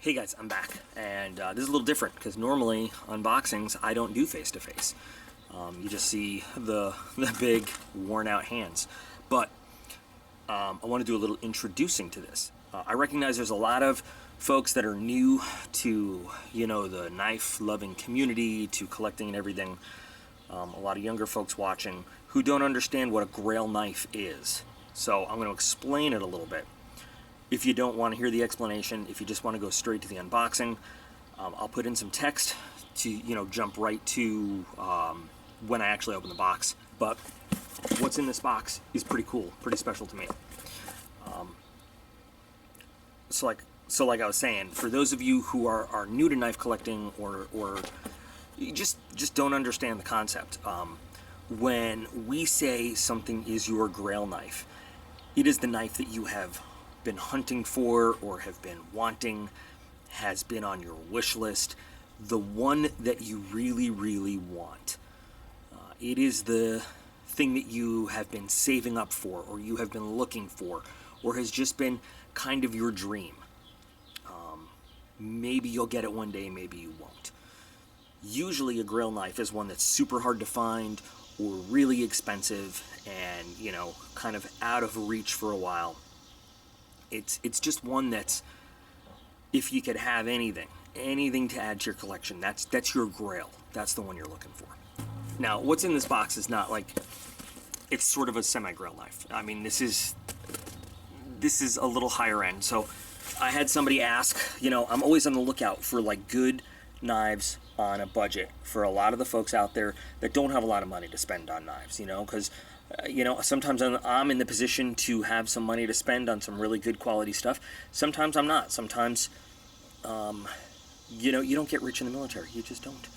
Hey guys, I'm back, and this is a little different because normally unboxings I don't do face-to-face. You just see the big worn-out hands, but I want to do a little introducing to this. I recognize there's a lot of folks that are new to the knife-loving community, to collecting and everything. A lot of younger folks watching who don't understand what a Grail knife is. So I'm going to explain it a little bit. If you don't want to hear the explanation, if you just want to go straight to the unboxing, I'll put in some text to jump right to when I actually open the box. But what's in this box is pretty cool, pretty special to me. So like I was saying, for those of you who are new to knife collecting or you just don't understand the concept, when we say something is your Grail knife, it is the knife that you have been hunting for or have been wanting, has been on your wish list, the one that you really want. It is the thing that you have been saving up for, or you have been looking for, or has just been kind of your dream. Maybe you'll get it one day, maybe you won't. Usually a Grail knife is one that's super hard to find or really expensive and kind of out of reach for a while. It's just one that's, if you could have anything to add to your collection, that's your Grail. That's the one you're looking for. Now, what's in this box is not like, it's sort of a semi-Grail knife. I mean, this is a little higher end. So I had somebody ask, I'm always on the lookout for like good knives on a budget for a lot of the folks out there that don't have a lot of money to spend on knives, because sometimes I'm in the position to have some money to spend on some really good quality stuff. Sometimes I'm not. Sometimes, you don't get rich in the military. You just don't.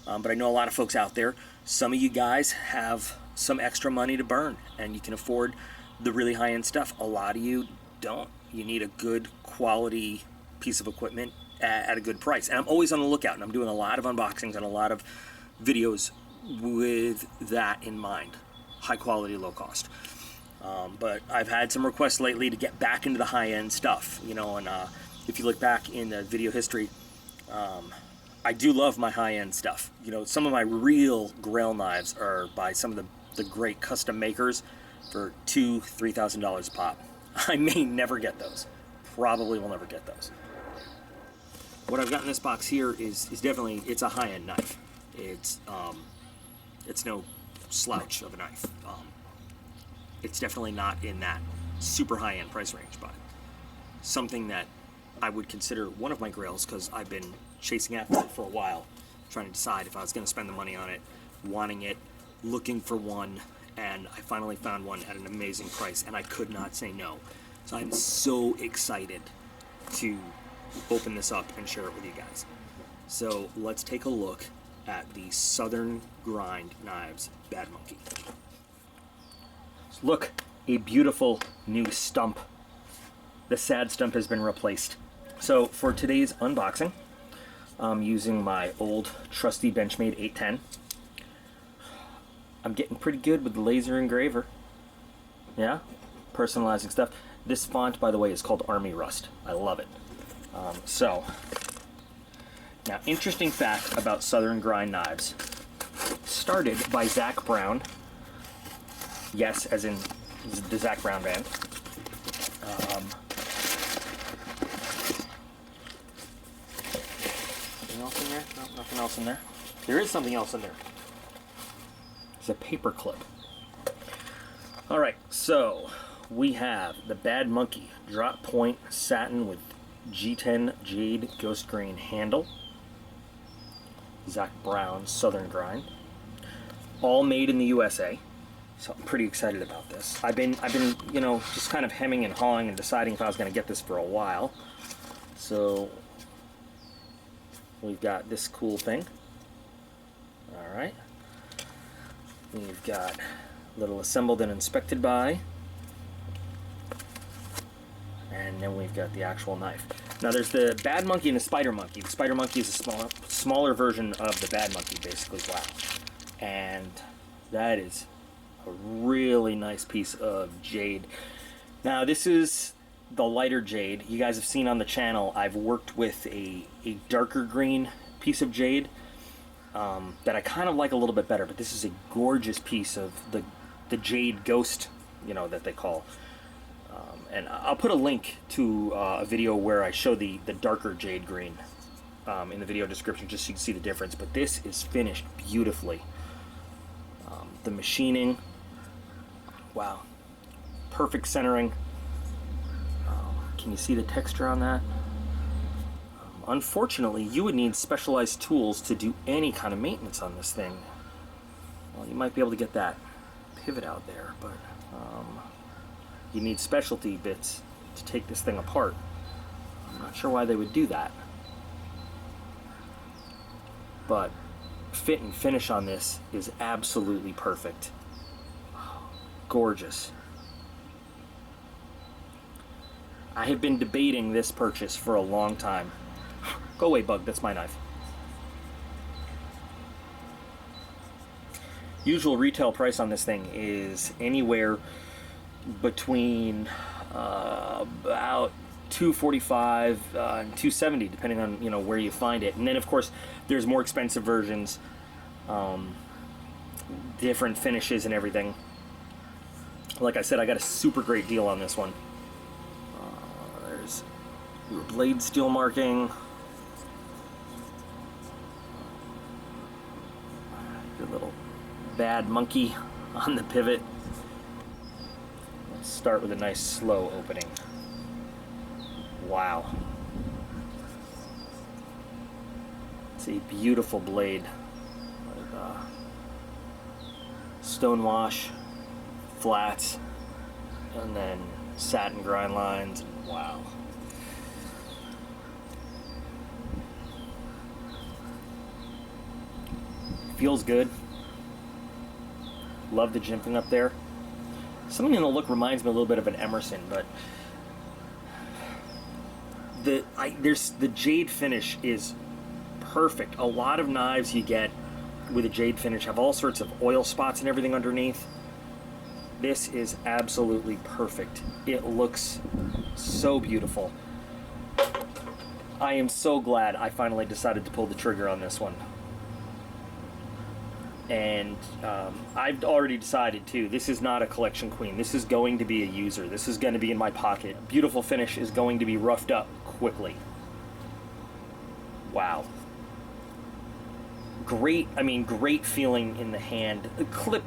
But I know a lot of folks out there. Some of you guys have some extra money to burn, and you can afford the really high-end stuff. A lot of you don't. You need a good quality piece of equipment at a good price. And I'm always on the lookout, and I'm doing a lot of unboxings and a lot of videos with that in mind. High quality, low cost. But I've had some requests lately to get back into the high-end stuff, and if you look back in the video history, I do love my high-end stuff. Some of my real Grail knives are by some of the great custom makers for $2,000-$3,000 a pop. I may never get those. Probably will never get those. What I've got in this box here is definitely, it's a high-end knife. It's no slouch of a knife. It's definitely not in that super high-end price range, but something that I would consider one of my Grails because I've been chasing after it for a while, trying to decide if I was going to spend the money on it, wanting it, looking for one, and I finally found one at an amazing price, and I could not say no. So I'm so excited to open this up and share it with you guys. So let's take a look at the Southern Grind Knives Bad Monkey. So look, a beautiful new stump. The sad stump has been replaced. So for today's unboxing, I'm using my old trusty Benchmade 810. I'm getting pretty good with the laser engraver. Yeah, personalizing stuff. This font, by the way, is called Army Rust. I love it. Now, interesting fact about Southern Grind Knives. Started by Zach Brown. Yes, as in the Zach Brown band. Anything else in there? No, nothing else in there. There is something else in there. It's a paper clip. Alright, so we have the Bad Monkey drop point satin with G10 jade ghost green handle. Zach Brown Southern Grind. All made in the USA. So I'm pretty excited about this. I've been just kind of hemming and hawing and deciding if I was going to get this for a while. So we've got this cool thing. All right. We've got a little assembled and inspected by. And then we've got the actual knife. Now there's the Bad Monkey and the Spider Monkey. The Spider Monkey is a smaller version of the Bad Monkey, basically. Wow. And that is a really nice piece of jade. Now this is the lighter jade. You guys have seen on the channel, I've worked with a darker green piece of jade that I kind of like a little bit better, but this is a gorgeous piece of the jade ghost, you know, that they call. And I'll put a link to a video where I show the darker jade green in the video description, just so you can see the difference. But this is finished beautifully. The machining, wow, perfect centering. Can you see the texture on that? Unfortunately, you would need specialized tools to do any kind of maintenance on this thing. Well, you might be able to get that pivot out there, but you need specialty bits to take this thing apart. I'm not sure why they would do that. But fit and finish on this is absolutely perfect. Gorgeous. I have been debating this purchase for a long time. Go away, bug, that's my knife. Usual retail price on this thing is anywhere between about $245 and $270, depending on, you know, where you find it. And then of course there's more expensive versions, different finishes and everything. Like I said, I got a super great deal on this one. There's your blade steel marking, your little bad monkey on the pivot. Let's start with a nice slow opening. Wow. It's a beautiful blade. With, stone wash, flats, and then satin grind lines. Wow. Feels good. Love the jimping up there. Something in the look reminds me a little bit of an Emerson, but the jade finish is perfect. A lot of knives you get with a jade finish have all sorts of oil spots and everything underneath. This is absolutely perfect. It looks so beautiful. I am so glad I finally decided to pull the trigger on this one. And I've already decided too, this is not a collection queen. This is going to be a user. This is going to be in my pocket. Beautiful finish is going to be roughed up quickly. Wow. Great, I mean, great feeling in the hand. The clip,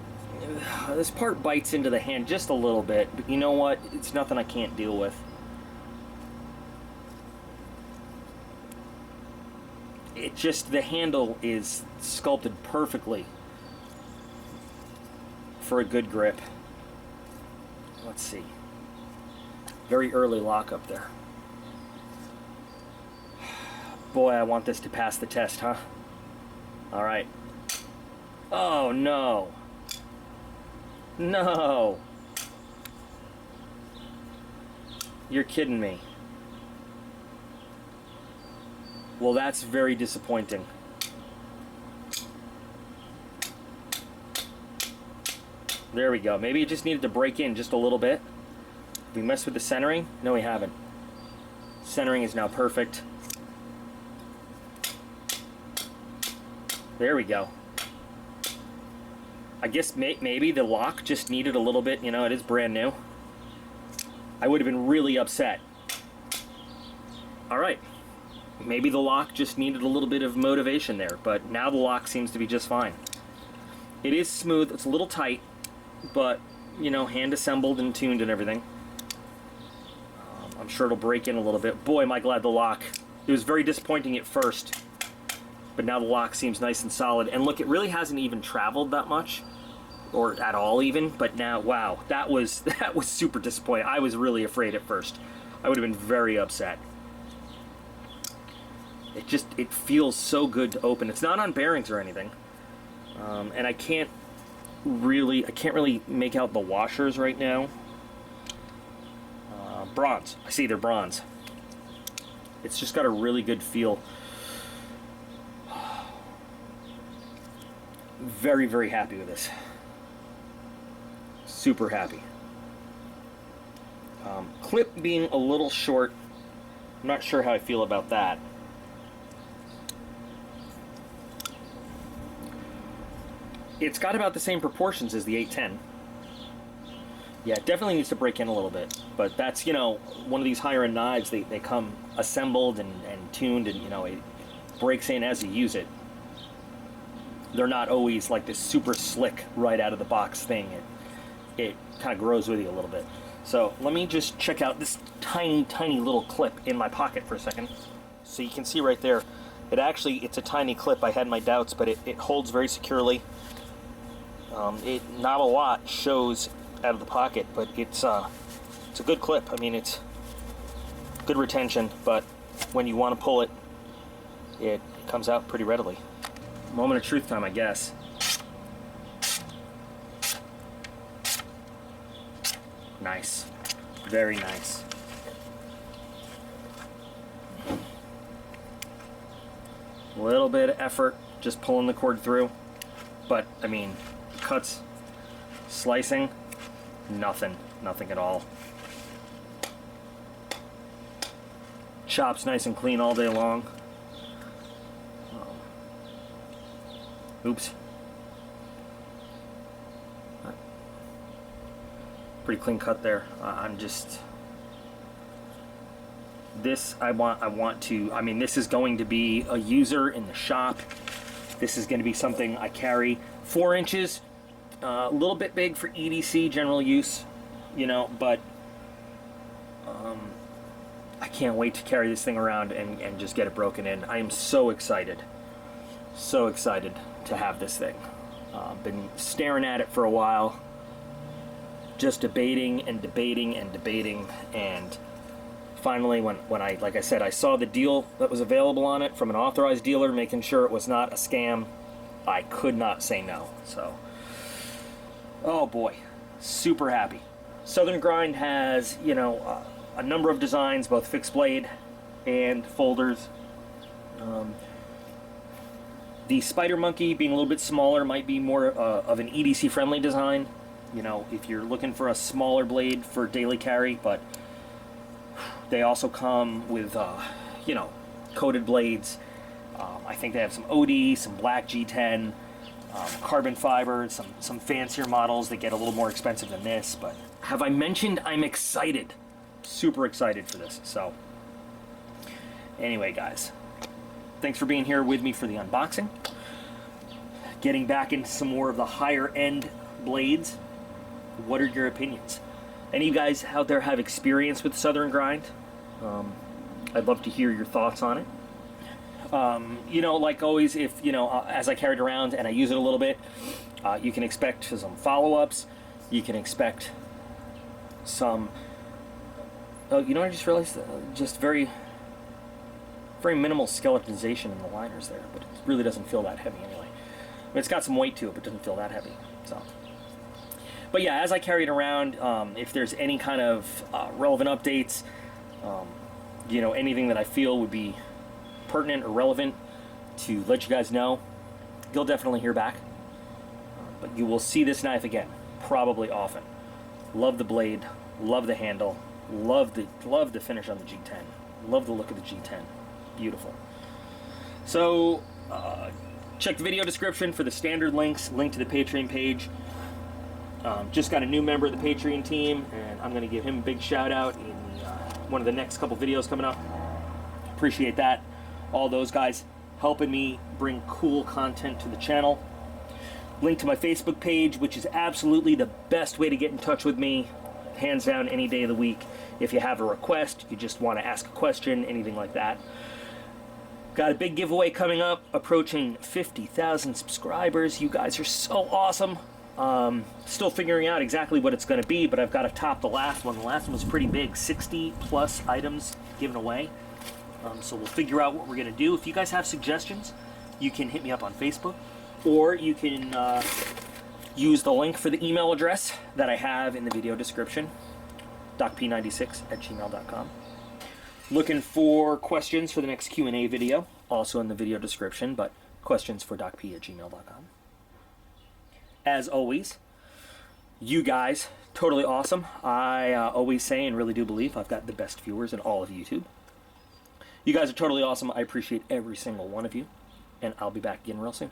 this part bites into the hand just a little bit, but you know what? It's nothing I can't deal with. It just, the handle is sculpted perfectly for a good grip. Let's see. Very early lock up there. Boy, I want this to pass the test, huh? All right. Oh, no. No. You're kidding me. Well, that's very disappointing. There we go. Maybe it just needed to break in just a little bit. Have we messed with the centering? No, we haven't. Centering is now perfect. There we go. I guess maybe the lock just needed a little bit. You know, it is brand new. I would have been really upset. All right. Maybe the lock just needed a little bit of motivation there, but now the lock seems to be just fine. It is smooth. It's a little tight, but, you know, hand assembled and tuned and everything. I'm sure it'll break in a little bit. Boy, am I glad the lock. It was very disappointing at first, but now the lock seems nice and solid. And look, it really hasn't even traveled that much, or at all even, but now, wow, that was super disappointing. I was really afraid at first. I would have been very upset. It feels so good to open. It's not on bearings or anything. And I can't really make out the washers right now. Bronze. I see they're bronze. It's just got a really good feel. Very, very happy with this. Super happy. Clip being a little short, I'm not sure how I feel about that. It's got about the same proportions as the 810. Yeah, it definitely needs to break in a little bit, but that's, you know, one of these higher end knives, they come assembled and tuned, and, you know, it breaks in as you use it. They're not always like this super slick right out of the box thing. It kind of grows with you a little bit. So let me just check out this tiny, tiny little clip in my pocket for a second. So you can see right there, it's a tiny clip. I had my doubts, but it holds very securely. Not a lot shows out of the pocket, but it's a good clip. I mean, it's good retention, but when you want to pull it, it comes out pretty readily. Moment of truth time, I guess. Nice. Very nice. A little bit of effort just pulling the cord through, but I mean, cuts, slicing, nothing at all. Chops nice and clean all day long. Oops. Pretty clean cut there. I'm just, this I want to, I mean, this is going to be a user in the shop. This is going to be something I carry. 4 inches, a little bit big for EDC general use, you know, but I can't wait to carry this thing around and just get it broken in. I am so excited to have this thing. Been staring at it for a while, just debating, and finally when I, like I said, I saw the deal that was available on it from an authorized dealer, making sure it was not a scam, I could not say no. So, oh boy, super happy. Southern Grind has, you know, a number of designs, both fixed blade and folders. The Spider Monkey, being a little bit smaller, might be more of an EDC friendly design, you know, if you're looking for a smaller blade for daily carry, but they also come with, you know, coated blades. I think they have some OD, some black G10, carbon fiber, some fancier models that get a little more expensive than this. But have I mentioned I'm excited? Super excited for this. So anyway, guys, thanks for being here with me for the unboxing. Getting back into some more of the higher end blades. What are your opinions? Any of you guys out there have experience with Southern Grind? I'd love to hear your thoughts on it. You know, like always, if, you know, as I carry it around and I use it a little bit, you can expect some follow-ups. You can expect some, oh, you know, I just realized just very minimal skeletonization in the liners there, but it really doesn't feel that heavy anyway. I mean, it's got some weight to it, but it doesn't feel that heavy. So, but yeah, as I carry it around, if there's any kind of relevant updates, you know, anything that I feel would be pertinent or relevant to let you guys know, you'll definitely hear back. But you will see this knife again, probably often. Love the blade, love the handle, love the finish on the G10, love the look of the G10. Beautiful. So check the video description for the standard links, link to the Patreon page. Just got a new member of the Patreon team, and I'm going to give him a big shout out in one of the next couple videos coming up. Appreciate that. All those guys helping me bring cool content to the channel. Link to my Facebook page, which is absolutely the best way to get in touch with me, hands down, any day of the week. If you have a request, you just want to ask a question, anything like that. Got a big giveaway coming up, approaching 50,000 subscribers. You guys are so awesome. Still figuring out exactly what it's going to be, but I've got to top the last one. The last one was pretty big, 60 plus items given away. So we'll figure out what we're going to do. If you guys have suggestions, you can hit me up on Facebook, or you can use the link for the email address that I have in the video description, docp96@gmail.com. Looking for questions for the next Q&A video, also in the video description, but QuestionsForDocP@gmail.com. As always, you guys Totally awesome. I always say and really do believe I've got the best viewers in all of YouTube. You guys are totally awesome. I appreciate every single one of you, and I'll be back again real soon.